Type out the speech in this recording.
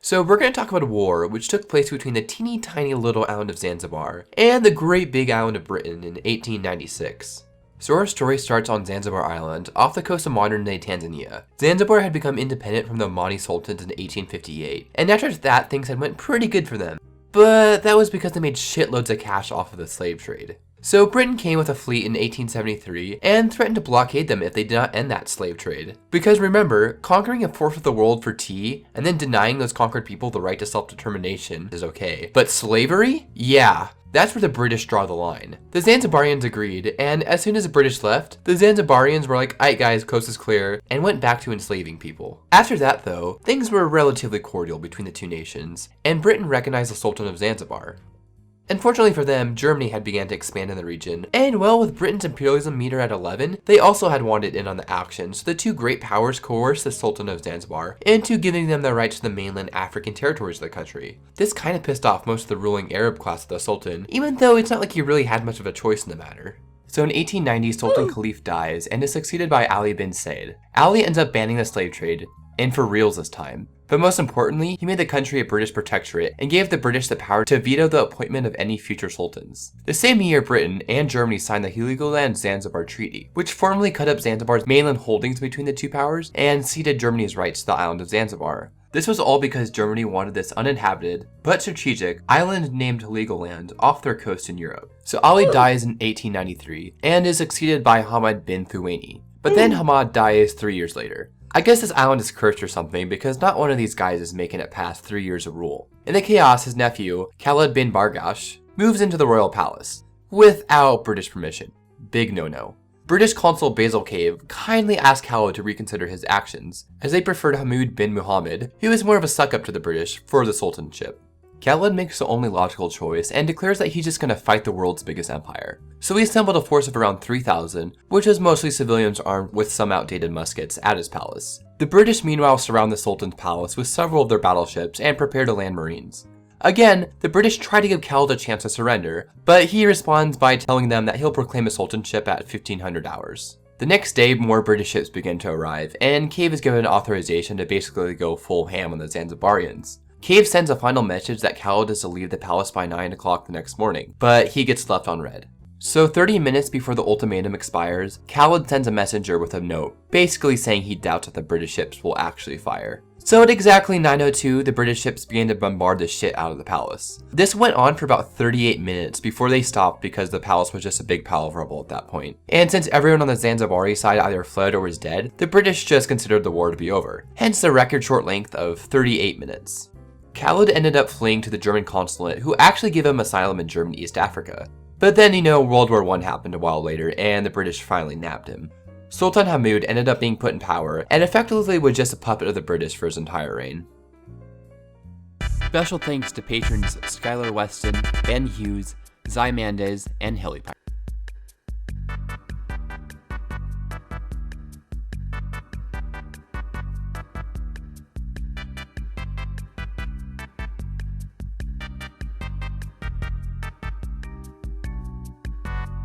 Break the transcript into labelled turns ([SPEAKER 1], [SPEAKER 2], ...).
[SPEAKER 1] So we're going to talk about a war which took place between the teeny tiny little island of Zanzibar and the great big island of Britain in 1896. So our story starts on Zanzibar Island, off the coast of modern-day Tanzania. Zanzibar had become independent from the Omani Sultans in 1858, and after that things had went pretty good for them. But that was because they made shitloads of cash off of the slave trade. So Britain came with a fleet in 1873 and threatened to blockade them if they did not end that slave trade. Because remember, conquering a fourth of the world for tea and then denying those conquered people the right to self-determination is okay. But slavery? Yeah. That's where the British draw the line. The Zanzibarians agreed, and as soon as the British left, the Zanzibarians were like, "Aight guys, coast is clear," and went back to enslaving people. After that though, things were relatively cordial between the two nations, and Britain recognized the Sultan of Zanzibar. Unfortunately for them, Germany had begun to expand in the region, and well, with Britain's imperialism meter at 11, they also had wanted in on the action, so the two great powers coerced the Sultan of Zanzibar into giving them the rights to the mainland African territories of the country. This kind of pissed off most of the ruling Arab class of the Sultan, even though it's not like he really had much of a choice in the matter. So in 1890, Sultan Khalif dies and is succeeded by Ali bin Said. Ali ends up banning the slave trade, and for reals this time. But most importantly, he made the country a British protectorate and gave the British the power to veto the appointment of any future sultans. The same year, Britain and Germany signed the Heligoland-Zanzibar Treaty, which formally cut up Zanzibar's mainland holdings between the two powers and ceded Germany's rights to the island of Zanzibar. This was all because Germany wanted this uninhabited, but strategic, island named Heligoland off their coast in Europe. So Ali dies in 1893 and is succeeded by Hamad bin Thuwaini. But then Hamad dies 3 years later. I guess this island is cursed or something because not one of these guys is making it past 3 years of rule. In the chaos, his nephew, Khalid bin Bargash, moves into the royal palace without British permission. Big no-no. British consul Basil Cave kindly asked Khalid to reconsider his actions, as they preferred Hamoud bin Muhammad, who was more of a suck-up to the British, for the sultanship. Khalid makes the only logical choice and declares that he's just going to fight the world's biggest empire. So he assembled a force of around 3,000, which was mostly civilians armed with some outdated muskets, at his palace. The British meanwhile surround the Sultan's palace with several of their battleships and prepare to land marines. Again, the British try to give Khalid a chance to surrender, but he responds by telling them that he'll proclaim a sultanship at 1500 hours. The next day, more British ships begin to arrive, and Cave is given authorization to basically go full ham on the Zanzibarians. Cave sends a final message that Khalid is to leave the palace by 9 o'clock the next morning, but he gets left on read. So 30 minutes before the ultimatum expires, Khalid sends a messenger with a note, basically saying he doubts that the British ships will actually fire. So at exactly 9:02, the British ships began to bombard the shit out of the palace. This went on for about 38 minutes before they stopped because the palace was just a big pile of rubble at that point. And since everyone on the Zanzibari side either fled or was dead, the British just considered the war to be over, hence the record short length of 38 minutes. Khalid ended up fleeing to the German consulate, who actually gave him asylum in German East Africa. But then, World War I happened a while later, and the British finally nabbed him. Sultan Hamoud ended up being put in power, and effectively was just a puppet of the British for his entire reign. Special thanks to patrons Skylar Weston, Ben Hughes, Zy Mandez, and Hilly Pirate.